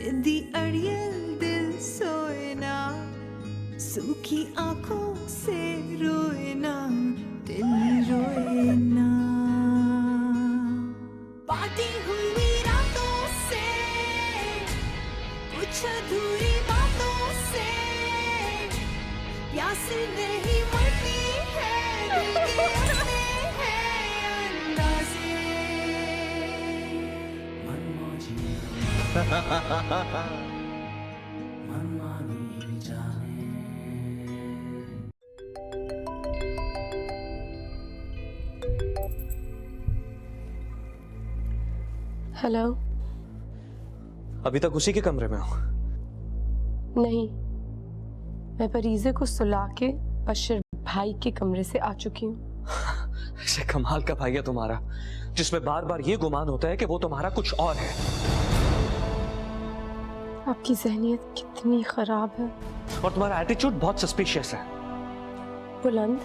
जिद्दी अड़ियल दिल सोए ना, सूखी आंखों से रोए ना, दिल रोए ना। बाती हुई रातों से, कुछ अधूरी बातों से, प्यास नहीं मरती है दिल के अपने हैं अंदाज़े। मनमानी जाने। हेलो। अभी तक उसी के कमरे में हो? नहीं, मैं परीजे को सुला के बशर भाई के कमरे से आ चुकी हूँ। ऐसे कमाल का भाई है तुम्हारा, जिसमें बार बार ये गुमान होता है कि वो तुम्हारा कुछ और है। आपकी ज़हनियत कितनी खराब है। और तुम्हारा एटीट्यूड बहुत सस्पिशियस है। बुलंद,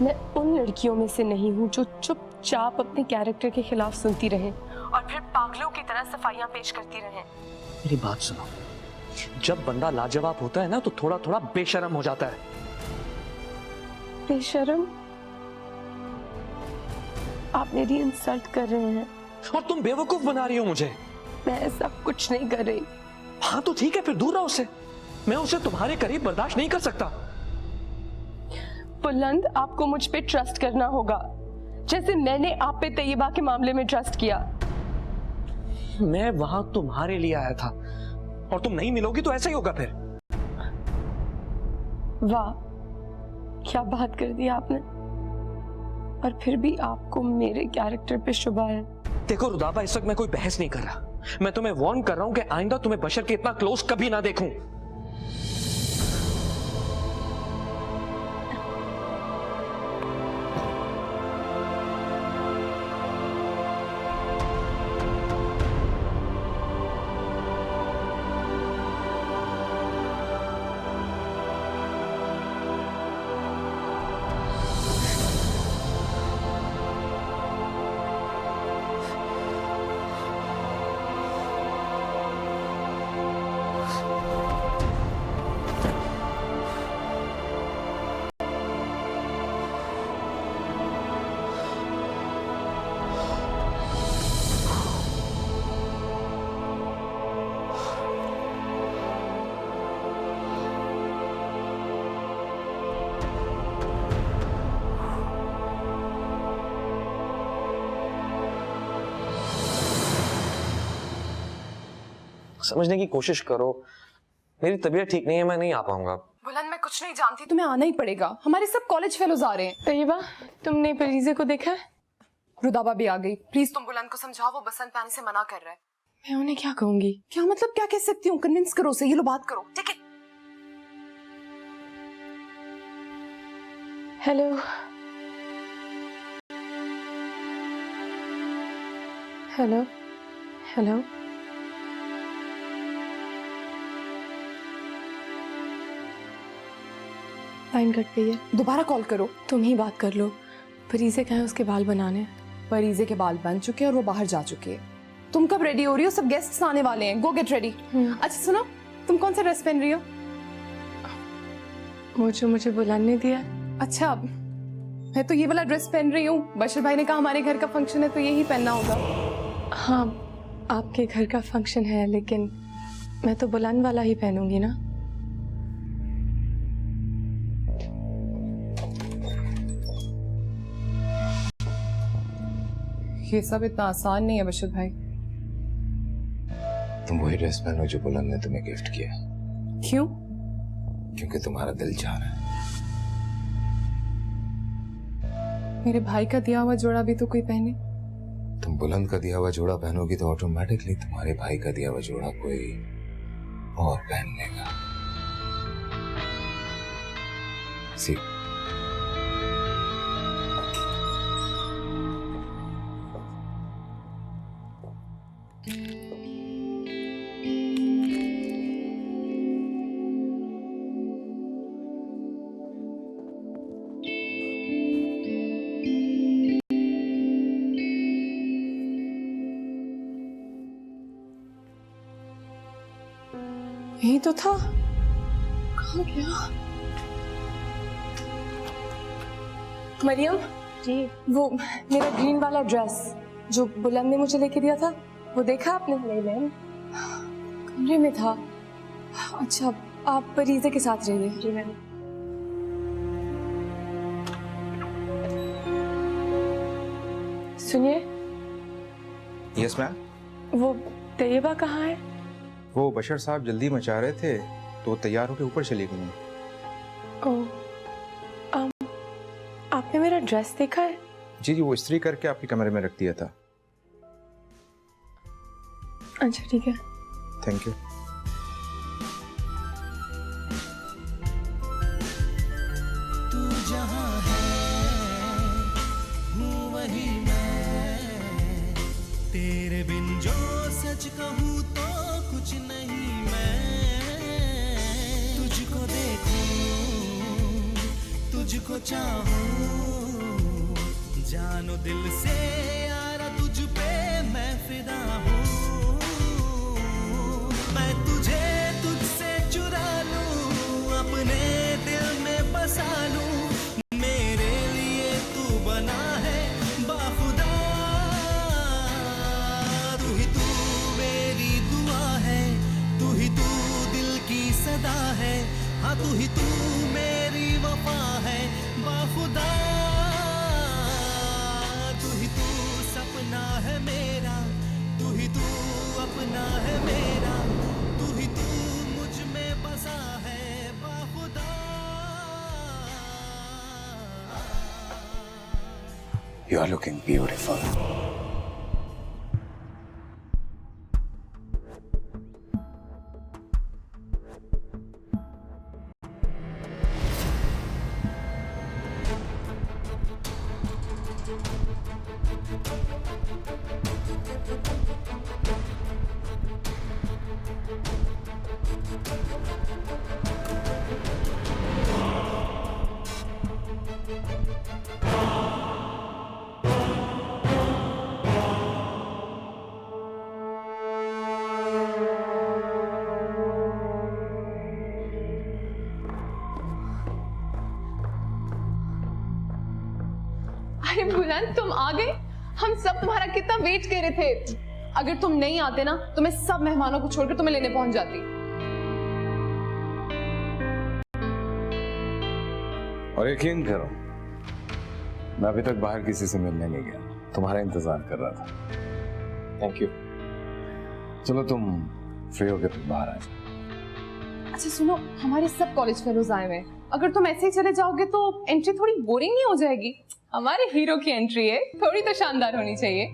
मैं उन लड़कियों में से नहीं हूँ जो चुपचाप अपने कैरेक्टर के खिलाफ सुनती रहें और फिर पागलों की तरह सफाइयां पेश करती रहें। मेरी बात सुनो, जब बंदा लाजवाब होता है ना तो थोड़ा थोड़ा बेशर्म हो जाता है। बेशर्म? आप मेरी इंसल्ट कर रहे हैं। और तुम बेवकूफ बना रही हो मुझे। मैं ऐसा कुछ नहीं कर रही। हाँ तो ठीक है, फिर दूर रहो उससे। मैं उसे तुम्हारे करीब बर्दाश्त नहीं कर सकता। बुलंद, आपको मुझ पे ट्रस्ट करना होगा, जैसे मैंने आप पे तैयबा के मामले में ट्रस्ट किया। मैं वहां तुम्हारे लिए आया था और तुम नहीं मिलोगी तो ऐसा ही होगा फिर। वाह, क्या बात कर दी आपने। और फिर भी आपको मेरे कैरेक्टर पे शुबा है। देखो रुदाबा, इस वक्त मैं कोई बहस नहीं कर रहा। मैं तुम्हें वार्न कर रहा हूं कि आइंदा तुम्हें बशर के इतना क्लोज कभी ना देखूं। समझने की कोशिश करो, मेरी तबीयत ठीक नहीं है, मैं नहीं आ पाऊंगा। बुलंद, मैं कुछ नहीं जानती, तुम्हें आना ही पड़ेगा। हमारे सब कॉलेज फेलोज आ रहे हैं। तैयबा, तुमने परीजे को देखा है? रुदाबा भी आ गई। प्लीज तुम बुलंद को समझाओ, वो बसंत पानी से मना कर रहा है। मैं उन्हें क्या कहूंगी? क्या मतलब, क्या कह सकती हूँ? कन्विंस करो उसे, ये लो बात करो, ठीक है? Hello hello hello. Line cut गई है। दोबारा कॉल करो। तुम ही बात कर लो। परीजे कहाँ है उसके बाल बनाने? परीजे के बाल बन चुके हैं और वो बाहर जा चुके हैं। तुम कब रेडी हो रही हो? सब गेस्ट्स आने वाले हैं। गो गेट रेडी। अच्छा सुनो, तुम कौन सा ड्रेस पहन रही हो? वो जो मुझे बुलाने ने दिया। अच्छा, मैं तो ये वाला ड्रेस पहन रही हूँ। बशर भाई ने कहा हमारे घर का फंक्शन है तो यही पहनना होगा। हाँ, आपके घर का फंक्शन है, लेकिन मैं तो बुलाने वाला ही पहनूंगी ना। ये सब इतना आसान नहीं है बशर भाई। तुम वही ड्रेस पहनो जो बुलंद ने तुम्हें गिफ्ट किया। क्यों? क्योंकि तुम्हारा दिल चाह रहा है। मेरे भाई का दिया हुआ जोड़ा भी तो कोई पहने। तुम बुलंद का दिया हुआ जोड़ा पहनोगी तो ऑटोमेटिकली तुम्हारे भाई का दिया हुआ जोड़ा कोई और पहन लेगा। सी यही तो था, कहाँ गया? मरियम जी, वो मेरा ग्रीन वाला ड्रेस जो बुलंद ने मुझे लेके दिया था, वो देखा आपने? नहीं मैम, कमरे में था। अच्छा, आप परीजे के साथ रहिए। जी मैम। सुनिए। Yes ma'am. वो तैयबा कहाँ है? वो बशर साहब जल्दी मचा रहे थे तो तैयार होकर ऊपर चली गई। ओह, आपने मेरा ड्रेस देखा है? जी जी, वो इस्त्री करके आपके कमरे में रख दिया था। अच्छा ठीक है। Thank you. तू जहाँ है हूँ वही मैं, तेरे बिन जो सच कहूँ तो कुछ नहीं मैं। तुझको देखूं, तुझको चाहूं, जानो दिल से यारा तुझ पे मैं फिदा हूँ। मैं तुझे तुझसे चुरा लूं, अपने दिल में बसा लूं। मेरे लिए तू बना है बाखुदा, तू ही तू मेरी दुआ है, तू ही तू दिल की सदा है। हाँ तू ही तू मेरी वफा है बाखुदा, तू ही तू सपना है मेरा, तू ही तू अपना है मेरा, तू ही तू मुझ में बसा है बाखुदा। You are looking beautiful. अरे बुलंद, तुम आ गए। हम सब तुम्हारा कितना वेट कर रहे थे। अगर तुम नहीं आते ना तो मैं सब मेहमानों को छोड़कर तुम्हें लेने पहुंच जाती। और यकीन करो, मैं अभी तक बाहर किसी से मिलने नहीं गया, तुम्हारा इंतजार कर रहा था। Thank you. चलो तुम फ्री होकर तुम बाहर आ जाओ। अच्छा सुनो, हमारे सब कॉलेज फेलोज आए हुए हैं। अगर तुम ऐसे ही चले जाओगे तो एंट्री थोड़ी बोरिंग नहीं हो जाएगी? हमारे हीरो की एंट्री है, थोड़ी तो शानदार होनी चाहिए।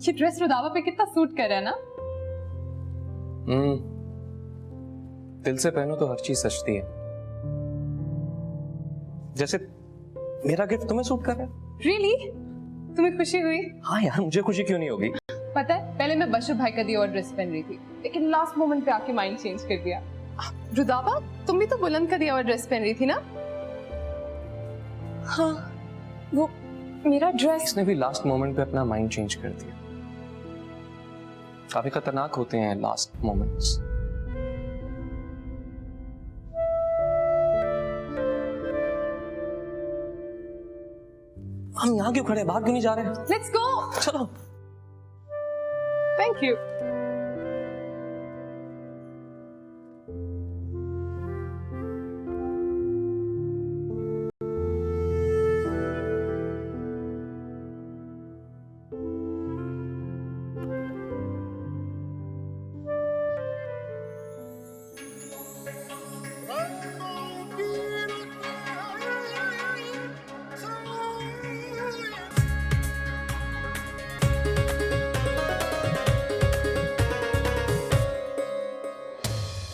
ये ड्रेस रुदावा पे कितना सूट कर रहा है ना। दिल से पहनो तो हर चीज सजती है। जैसे मेरा गिफ्ट तुम्हें सूट कर रहा है। रियली? तुम्हें खुशी हुई? हाँ यार, मुझे खुशी क्यों नहीं होगी? पता है, पहले मैं बशर भाई का दिया और ड्रेस पहन रही थी, लेकिन लास्ट मोमेंट पे आके माइंड चेंज कर दिया। रुदाबा, तुम भी तो बुलंद का दिया और ड्रेस पहन रही थी ना? हाँ, वो मेरा ड्रेस। इसने भी लास्ट मोमेंट पे अपना माइंड चेंज कर दिया। काफी खतरनाक होते हैं लास्ट मोमेंट्स। हम यहाँ क्यों खड़े हैं? बाहर क्यों नहीं जा रहे? Let's go. चलो। Thank you.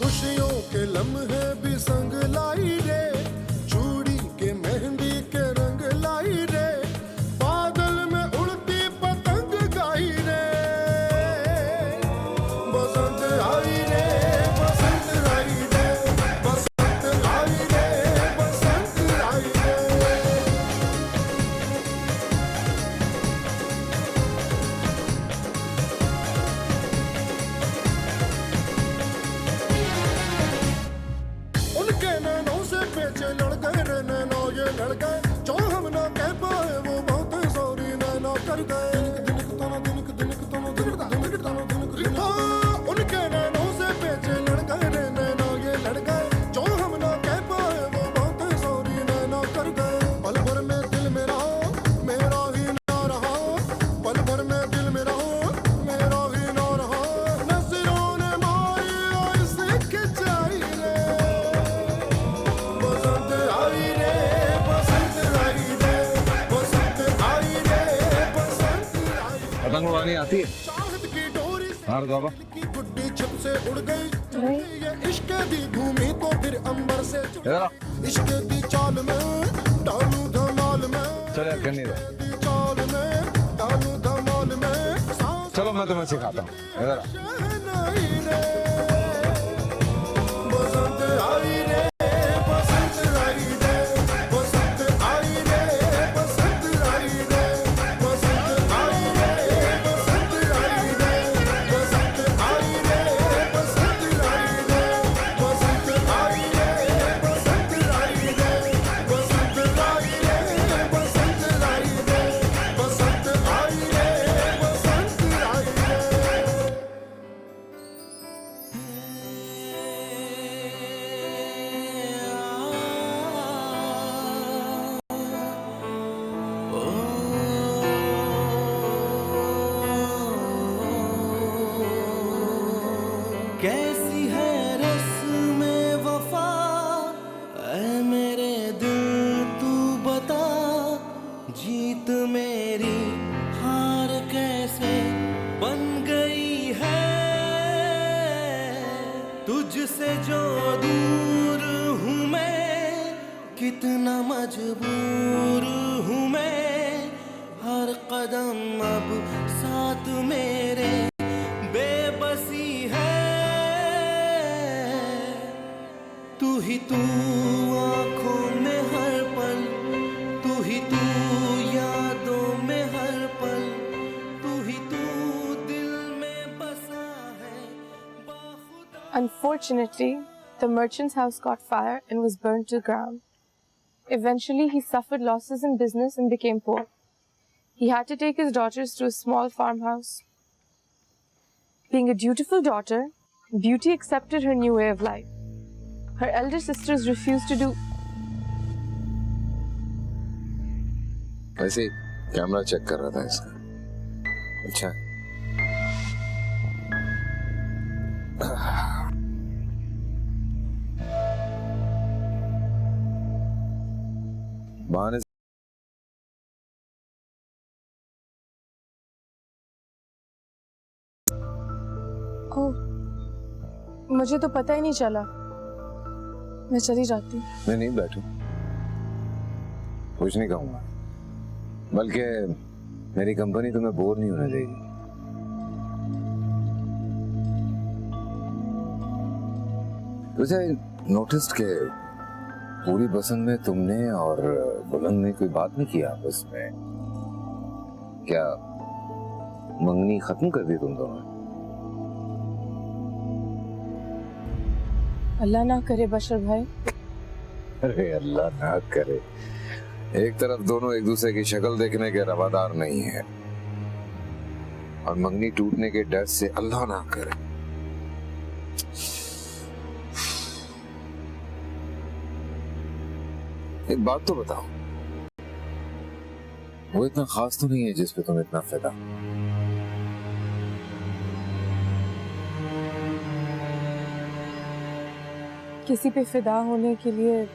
खुशियों के लम्हे भी संग लाई रे, चूड़ी के मेहंदी के रंग लाई रे, बादल में उड़ती पतंग गाई रे, बसंत आई रे, बसंत आई रे, बसंत आई रे, बसंत आई रे। कर गए उनके नैनों से पेचे लड़ गए रे नैना ये लड़ गए जो हम ना कह पाए वो बातें सॉरी नैना कर गए पल भर में दिल मेरा ही ना रहा पल भर में दिल मेरा ही ना रहा नजरों ने मारी और सिख जाई रे बसंत आई रे बसंत आई रे बसंत आई रे बसंत आई पतंग उड़ानी आती है? चाहत की डोरी मार दो बाबा। की गुड्डी छत से उड़ गई ये इश्क दी भूमि तो फिर अंबर से इश्क दी चाल में डालू धमाल में चलो यार, करने दो। दी चाल में डालू धमाल में चलो मैं तुम्हें सिखाता हूँ। इधर आओ। शहनाई रे बसंत आई रे बसंत आई रे बसंत आई रे बसंत आई रे बसंत आई रे बसंत आई रे बसंत आई रे बसंत आई रे बसंत आई रे बसंत आई रे बसंत आई रे बसंत आई रे बसंत आई रे बसंत आई रे कैसी है रस्में वफा ऐ मेरे दिल तू बता जीत मेरी हार कैसे बन गई है तुझसे जो दूर हूँ मैं कितना मजबूर हूँ मैं हर कदम अब साथ मेरे बेबसी है तू ही तू आंखों में हर पल तू ही तू यादों में हर पल तू ही तू दिल में बसा है बाखुदा Unfortunately, the merchant's house caught fire and was burnt to the ground. Eventually, he suffered losses in business and became poor. He had to take his daughters to a small farmhouse. Being a dutiful daughter, Beauty accepted her new way of life. Her elder sisters refused to do. वैसे camera check कर रहा था इसका। अच्छा बहाने ओह, मुझे तो पता ही नहीं चला। मैं चली जाती। मैं नहीं बैठू, कुछ नहीं कहूंगा, बल्कि मेरी कंपनी तुम्हें बोर नहीं होने देगी। तुझे नोटिस के पूरी बसंत में तुमने और बुलंद ने कोई बात नहीं किया आपस में? क्या मंगनी खत्म कर दी तुम दोनों? अल्लाह ना करे बशर भाई। अरे अल्लाह ना करे, एक तरफ दोनों एक दूसरे की शक्ल देखने के रवादार नहीं है और मंगनी टूटने के डर से अल्लाह ना करे। एक बात तो बताओ, वो इतना खास तो नहीं है जिस पे तुम इतना फिदा? किसी पे फिदा होने के लिए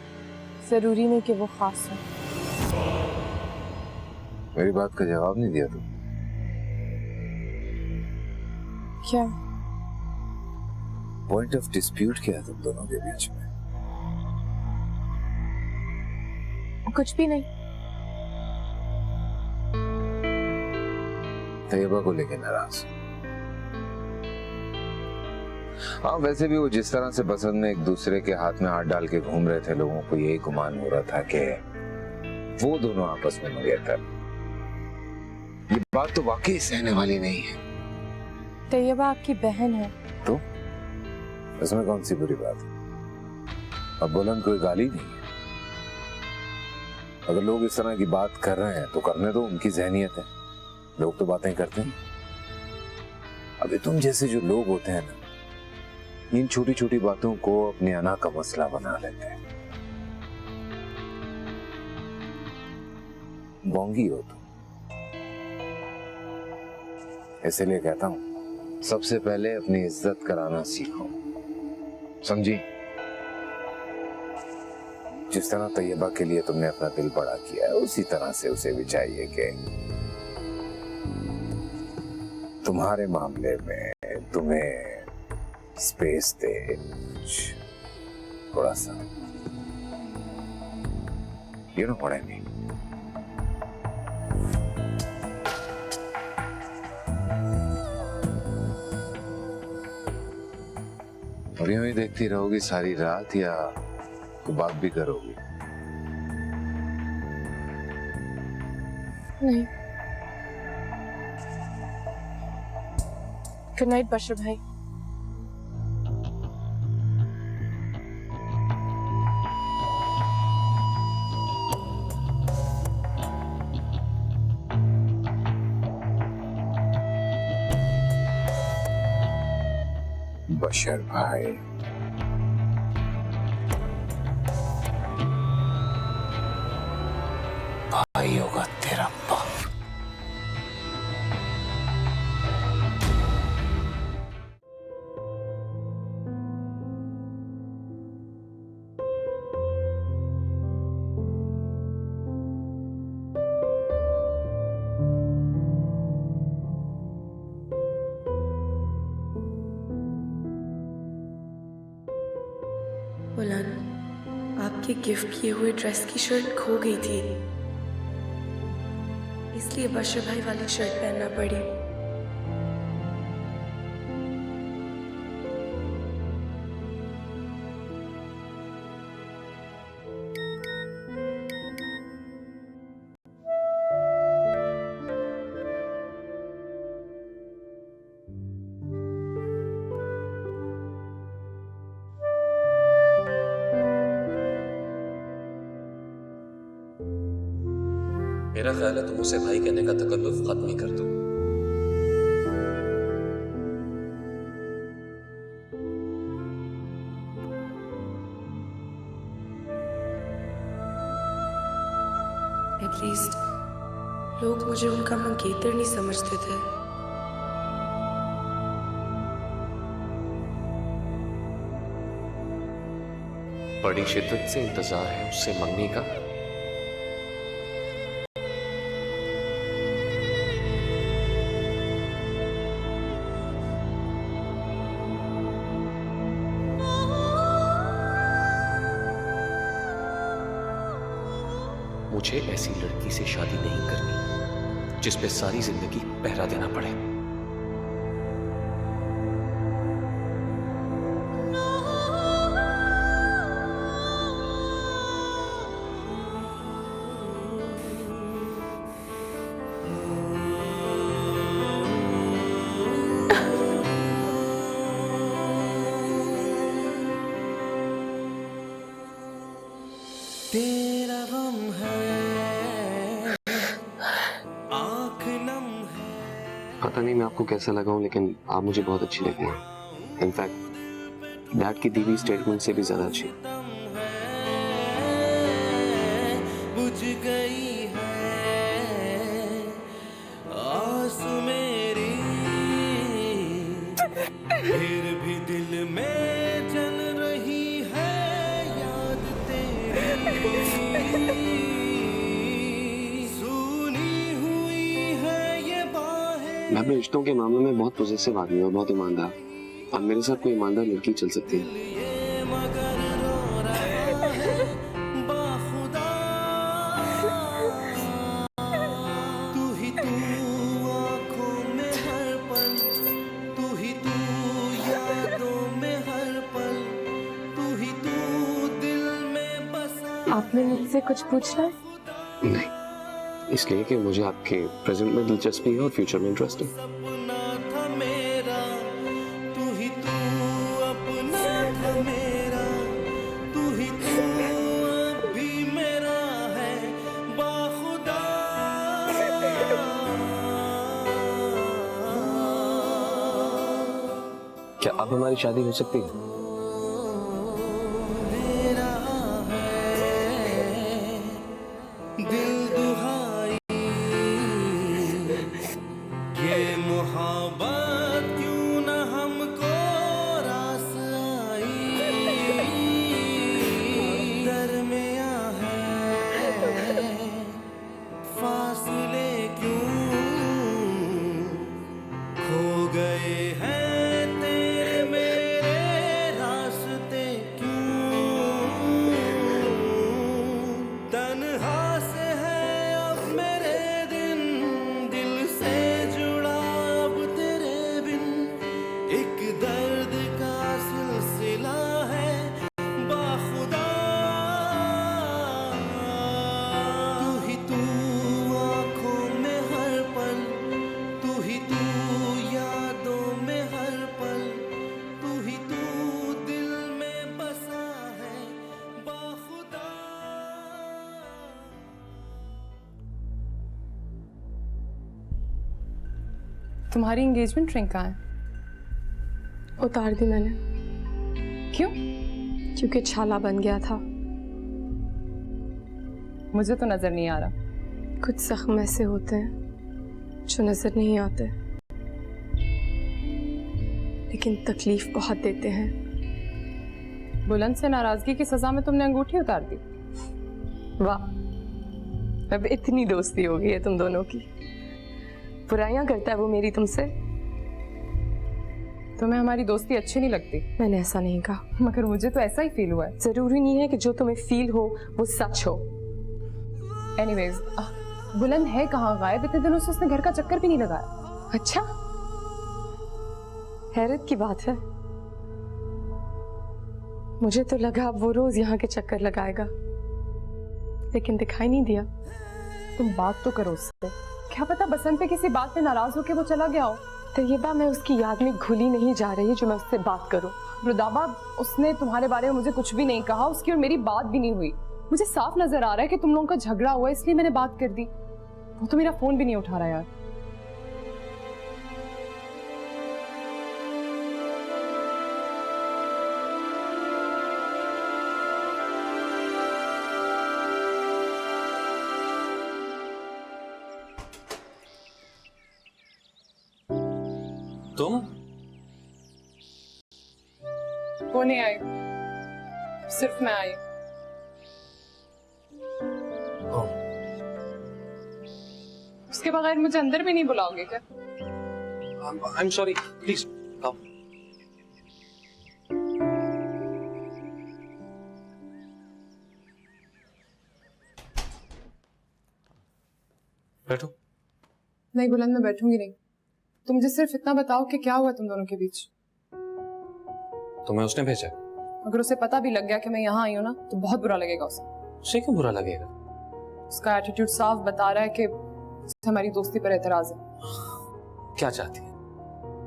जरूरी नहीं कि वो खास हो। मेरी बात का जवाब नहीं दिया तुम। क्या पॉइंट ऑफ डिस्प्यूट क्या है तुम दोनों के बीच में? कुछ भी नहीं। तैयबा को लेके नाराज? हाँ, वैसे भी वो जिस तरह से बसंत में एक दूसरे के हाथ में हाथ डाल के घूम रहे थे, लोगों को यही गुमान हो रहा था कि वो दोनों आपस में मंगेतर। ये बात तो वाकई सहने वाली नहीं है। तैयबा आपकी बहन है। तो इसमें कौन सी बुरी बात है? अब बुलंद कोई गाली नहीं है। अगर लोग इस तरह की बात कर रहे हैं तो करने दो, उनकी जहनियत है। लोग तो बातें करते हैं, अभी तुम जैसे जो लोग होते हैं ना, इन छोटी छोटी बातों को अपने अना का मसला बना लेते हैं। बोंगी हो तुम, इसलिए कहता हूं सबसे पहले अपनी इज्जत कराना सीखो, समझी? जिस तरह तैयबा के लिए तुमने अपना दिल बड़ा किया है, उसी तरह से उसे भी चाहिए कि तुम्हारे मामले में तुम्हें स्पेस दे, थोड़ा सा, you know what I mean. और यूं ही देखती रहोगी सारी रात या तो बात भी करोगी? नहीं। गुड नाइट बशर भाई। बशर भाई, भाई होगा तेरा बाप। बुलान, आपके गिफ्ट किए हुए ड्रेस की शर्ट खो गई थी, इसलिए बशर भाई वाली शर्ट पहनना पड़ी। मेरा ख्याल है तुम उसे भाई कहने का तकल्लुफ खत्म ही कर दो। एटलीस्ट लोग मुझे उनका मंगेतर नहीं समझते थे। बड़ी शिद्दत से इंतजार है उससे मंगनी का। मुझे ऐसी लड़की से शादी नहीं करनी जिस पे सारी जिंदगी पहरा देना पड़े। तेरा गम है, आँख नम है। पता नहीं मैं आपको कैसा लगाऊं, लेकिन आप मुझे बहुत अच्छी लगती हैं। इनफैक्ट डैड की दी हुई स्टेटमेंट से भी ज्यादा अच्छी। बुझ गई है आस मेरी, फिर भी दिल में जल रही है याद तेरी। सुनी हुई है ये बाहें। मैं अपने रिश्तों के मामले में बहुत पॉजिटिव आदमी और बहुत ईमानदार। अब मेरे साथ कोई ईमानदार लड़की चल सकती है। मगर रो रहा है बाखुदा, तू ही तू आँखों में हर पल, तू ही तू यादों में हर पल, तू ही तू दिल में बसा। आपने मुझसे कुछ पूछना है? नहीं, इसलिए कि मुझे आपके प्रेजेंट में दिलचस्पी है और फ्यूचर में इंटरेस्ट है। सपना था मेरा, तू ही तू अपना था मेरा, तू ही तू अब भी मेरा है बाखुदा। क्या अब हमारी शादी हो सकती है? दिल दुहाई ये मोहब्बत क्यों न हमको रास आई दरमियां है फासले क्यों खो गए हैं तेरे मेरे रास्ते क्यों तन्हा से है अब मेरे दिन दिल से जुड़ा अब तेरे बिन एक दर्द का सिलसिला है बाखुदा तू ही तू आंखों में हर पल तू ही तू यादों में हर पल तू ही तू दिल में बसा है बाखुदा तुम्हारी एंगेजमेंट रिंग कहाँ है? उतार दी मैंने, क्यों? क्योंकि छाला बन गया था। मुझे तो नजर नहीं आ रहा। कुछ जख्म ऐसे होते हैं जो नजर नहीं आते, लेकिन तकलीफ बहुत देते हैं। बुलंद से नाराजगी की सजा में तुमने अंगूठी उतार दी। वाह, अब इतनी दोस्ती हो गई है तुम दोनों की। बुराइयां करता है वो मेरी तुमसे। तुम्हें हमारी दोस्ती अच्छी नहीं लगती? मैंने ऐसा नहीं कहा, मगर मुझे तो ऐसा ही फील हुआ है। जरूरी नहीं है कि जो तुम्हें फील हो वो सच हो। एनीवेज, बुलंद है कहाँ? गायब इतने दिनों से उसने घर का चक्कर भी नहीं लगाया। अच्छा, हैरत की बात है। मुझे तो लगा अब वो रोज यहाँ के चक्कर लगाएगा, लेकिन दिखाई नहीं दिया। तुम बात तो करो उससे। क्या पता बसंत पे किसी बात पे नाराज होके वो चला गया हो। तैयबा, मैं उसकी याद में घुली नहीं जा रही जो मैं उससे बात करूं। रुदाबा, उसने तुम्हारे बारे में मुझे कुछ भी नहीं कहा, उसकी और मेरी बात भी नहीं हुई। मुझे साफ नजर आ रहा है कि तुम लोगों का झगड़ा हुआ, इसलिए मैंने बात कर दी। वो तो मेरा फोन भी नहीं उठा रहा यार। तुम? वो नहीं आई, सिर्फ मैं आई। उसके बगैर मुझे अंदर भी नहीं बुलाओगे क्या? I'm sorry, please come. बैठो। नहीं बुलंद, मैं बैठूंगी नहीं। तुम मुझे सिर्फ इतना बताओ कि क्या हुआ तुम दोनों के बीच। तुम्हें उसने भेजा? अगर उसे पता भी लग गया कि मैं यहाँ आई हूँ ना, तो बहुत बुरा लगेगा उसे। उसे क्यों बुरा लगेगा? उसका एटीट्यूड साफ बता रहा है कि उसे हमारी दोस्ती पर एतराज है। क्या चाहती है?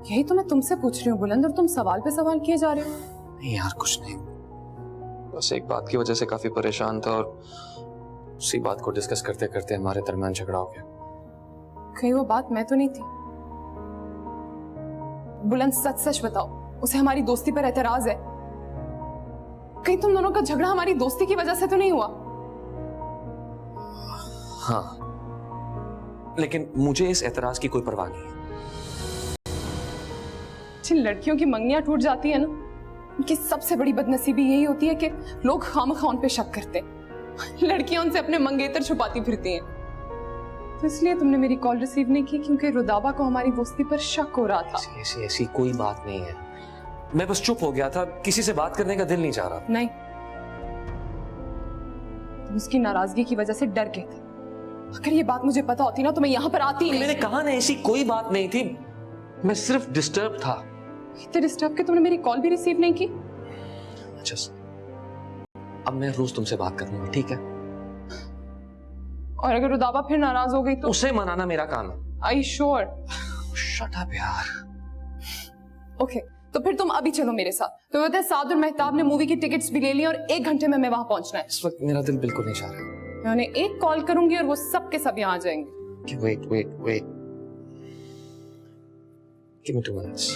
यही तो मैं तुमसे पूछ रही हूँ बुलंद, और तुम सवाल पे सवाल किए जा रहे हो। नहीं यार, कुछ नहीं, बस एक बात की वजह से काफी परेशान था और उसी बात को डिस्कस करते करते हमारे दरमियान झगड़ा हो गया। कहीं वो बात मैं तो नहीं थी? बुलंद, सच सच बताओ, उसे हमारी दोस्ती पर एतराज है? कहीं तुम दोनों का झगड़ा हमारी दोस्ती की वजह से तो नहीं हुआ? हाँ, लेकिन मुझे इस एतराज की कोई परवाह नहीं है। जिन लड़कियों की मंगियां टूट जाती है ना, उनकी सबसे बड़ी बदनसीबी यही होती है कि लोग खामखा उन पे शक करते हैं। लड़कियां उनसे अपने मंगेतर छुपाती फिरती हैं। तो इसलिए तुमने मेरी कॉल रिसीव नहीं की, क्योंकि रुदाबा को हमारी दोस्ती पर शक हो रहा था। ऐसी कोई बात नहीं है। मैं बस चुप हो गया था, किसी से बात करने का दिल नहीं चाह रहा। नहीं, तुम उसकी नाराजगी की वजह से डर गए थे। अगर ये बात मुझे पता होती ना, तो मैं यहाँ पर आती ही नहीं। मैंने कहा ना, ऐसी कोई बात नहीं थी, मैं सिर्फ डिस्टर्ब था। इतने डिस्टर्ब के तुमने मेरी कॉल भी रिसीव नहीं की? अच्छा, अब मैं रोज तुमसे बात करूंगा, ठीक है? और अगर रुदाबा फिर नाराज हो गई तो? उसे मनाना मेरा काम है। Are you sure? Shut up यार। ओके, तो फिर तुम अभी चलो मेरे साथ। तो बताए साद और मेहताब ने मूवी की टिकट्स भी ले ली और 1 घंटे में मैं वहां पहुंचना है। इस वक्त मेरा दिल बिल्कुल नहीं चाह रहा। मैं उन्हें एक कॉल करूंगी और वो सब के सब यहाँ आ जाएंगे। Wait, give me 2 minutes.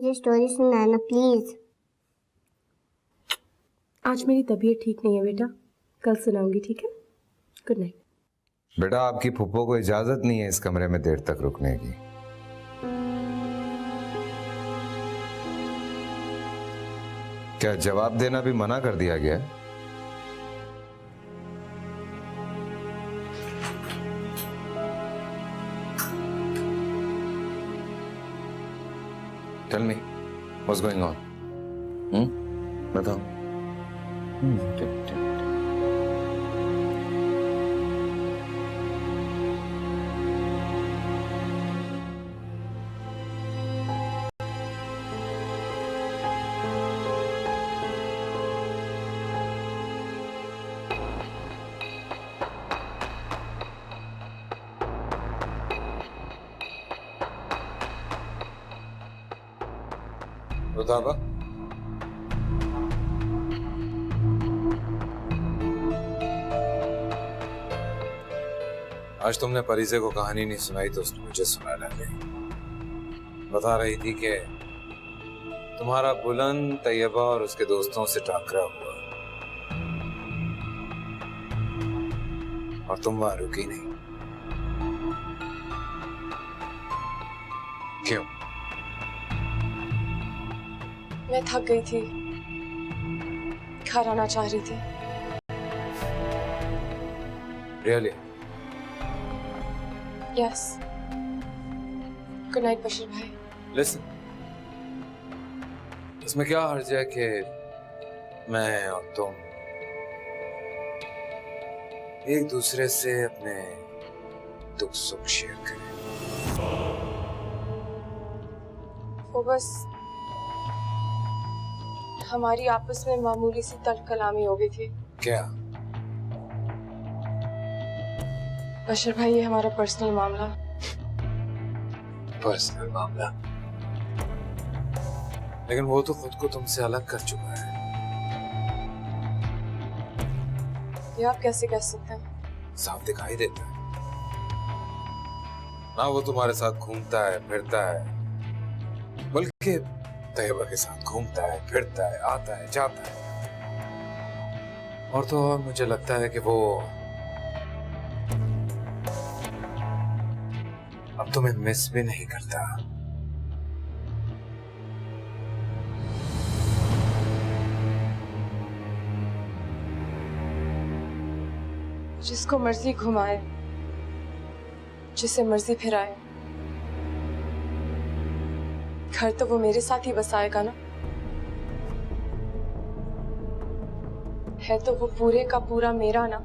मुझे स्टोरी सुनाना प्लीज। आज मेरी तबीयत ठीक नहीं है बेटा, कल सुनाऊंगी, ठीक है? Good night. बेटा आपकी फूफो को इजाजत नहीं है इस कमरे में देर तक रुकने की। क्या जवाब देना भी मना कर दिया गया है? Tell me, what's going on? बताओ। रुदाबा, आज तुमने परिसे को कहानी नहीं सुनाई तो उसने मुझे सुना डाली। बता रही थी कि तुम्हारा बुलंद तैयबा और उसके दोस्तों से टाकरा हुआ और तुम वहां रुकी नहीं। क्यों? मैं थक गई थी, घर आना चाह रही थी। Really? Yes. Good night Bashir भाई। Listen, इसमें क्या हर्ज है कि मैं और तुम एक दूसरे से अपने दुख सुख शेयर करें? वो बस हमारी आपस में मामूली सी तल्ख कलामी हो गई थी। क्या? बशीर भाई, ये हमारा पर्सनल मामला। पर्सनल मामला? लेकिन वो तो खुद को तुमसे अलग कर चुका है। ये आप कैसे कह सकते हैं? साफ दिखाई देता है ना, वो तुम्हारे साथ घूमता है फिरता है, बल्कि तैयबा के साथ घूमता है फिरता है, आता है जाता है। और तो और मुझे लगता है कि वो अब तुम्हें मिस भी नहीं करता। जिसको मर्जी घुमाए, जिसे मर्जी फिराए, घर तो वो मेरे साथ ही बसाएगा ना। है तो वो पूरे का पूरा मेरा ना।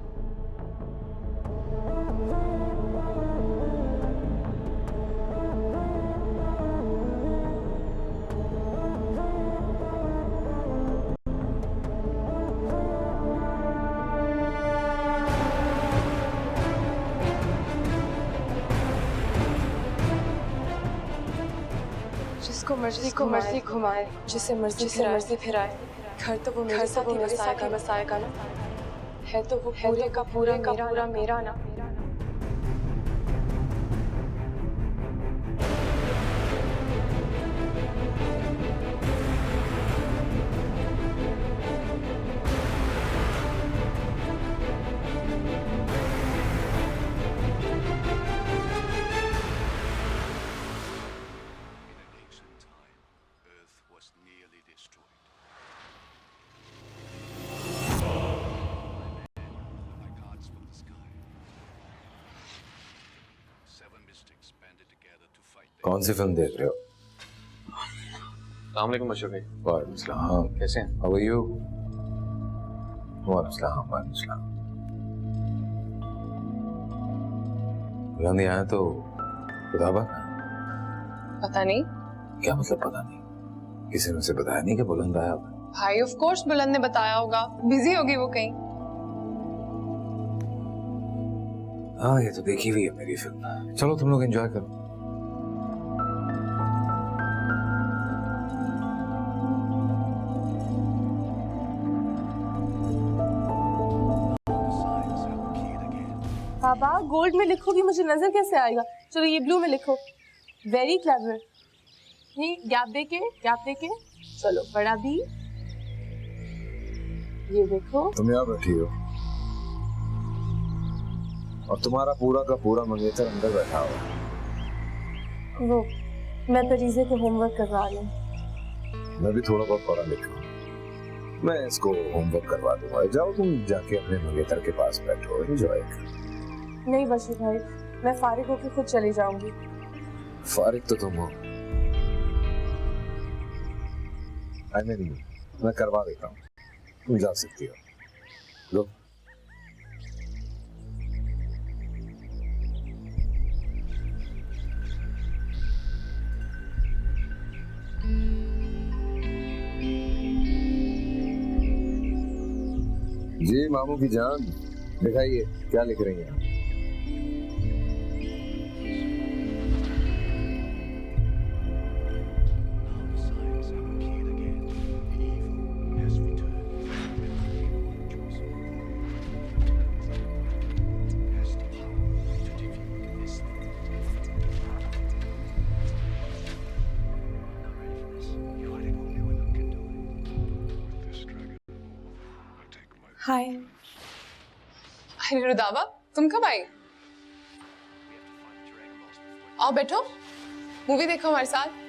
जिसको मर्जी घुमाए, जिसे मर्जी फिराए, घर तो वो मेरे साथ ही बसाएगा ना। है तो वो पूरे का पूरा मेरा ना। कौन सी फिल्म देख रहे हो? अस्सलाम वालेकुम बशीर भाई। वालेकुम सलाम। कैसे हैं? How are you? वालेकुम सलाम। वालेकुम सलाम। बुलंद यहाँ तो खुदाबा पता नहीं। क्या मतलब पता नहीं? किसी ने उसे बताया नहीं कि बुलंद आया हुआ? भाई ऑफ कोर्स बुलंद ने बताया होगा, बिजी होगी वो कहीं। हाँ ये तो देखी हुई है मेरी फिल्म। चलो तुम लोग एंजॉय करो। पापा, गोल्ड में लिखोगी, मुझे नजर कैसे आएगा? चलो ये ब्लू में लिखो। Very clever. ये गैप देके चलो बड़ा भी, ये देखो। तुम यहाँ बैठी हो और तुम्हारा पूरा का पूरा मंगेतर अंदर बैठा हुआ। वो मैं परीजे को होमवर्क करवा रही हूँ। मैं भी थोड़ा बहुत पढ़ा लिखा हूँ, मैं इसको होमवर्क करवा दूंगा। जाओ तुम जाके अपने मंगेतर के पास बैठो, एंजॉय करो। नहीं बशीर भाई, मैं फारिग होकर खुद चली जाऊंगी। फारिग तो तुम हो, नहीं, मैं करवा देता हूँ, तुम जा सकती हो। लो जी मामू की जान, दिखाइए क्या लिख रही हैं। हाय। अरे रुदावा, तुम कब आई? आओ बैठो, मूवी देखो हमारे साथ।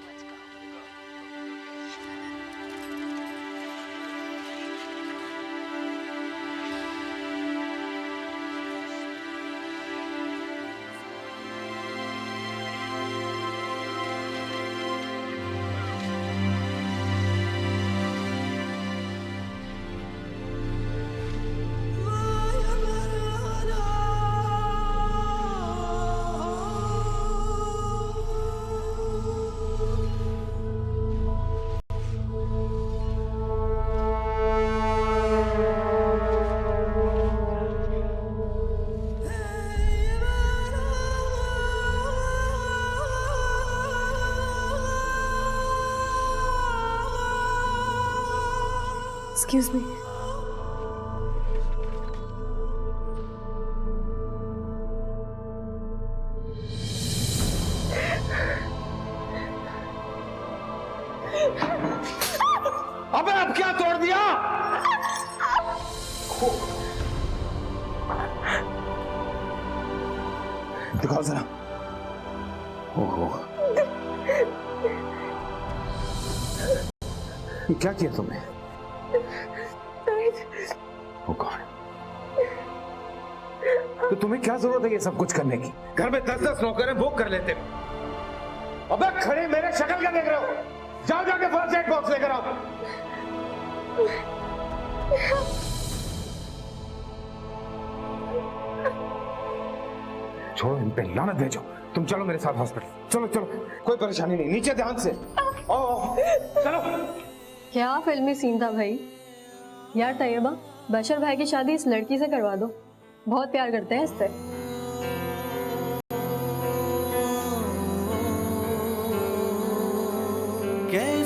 Excuse me. अबे अब क्या तोड़ दिया? दिखाओ जरा। ओहो, ये क्या किया तुमने? Oh God. तो तुम्हें क्या जरूरत है ये सब कुछ करने की? घर में 10-10 नौकर हैं, वो कर लेते। अबे खड़े मेरे शक्ल क्या देख रहे हो? जाओ जाके फर्स्ट एड बॉक्स लेकर आओ। छोड़ो, इन पे लानत भेजो। तुम चलो मेरे साथ हॉस्पिटल। चलो चलो, कोई परेशानी नहीं, नीचे ध्यान से। आओ चलो। क्या फिल्मी सीन था भाई। यार तैयबा, बशर भाई की शादी इस लड़की से करवा दो, बहुत प्यार करते हैं इससे। कैसे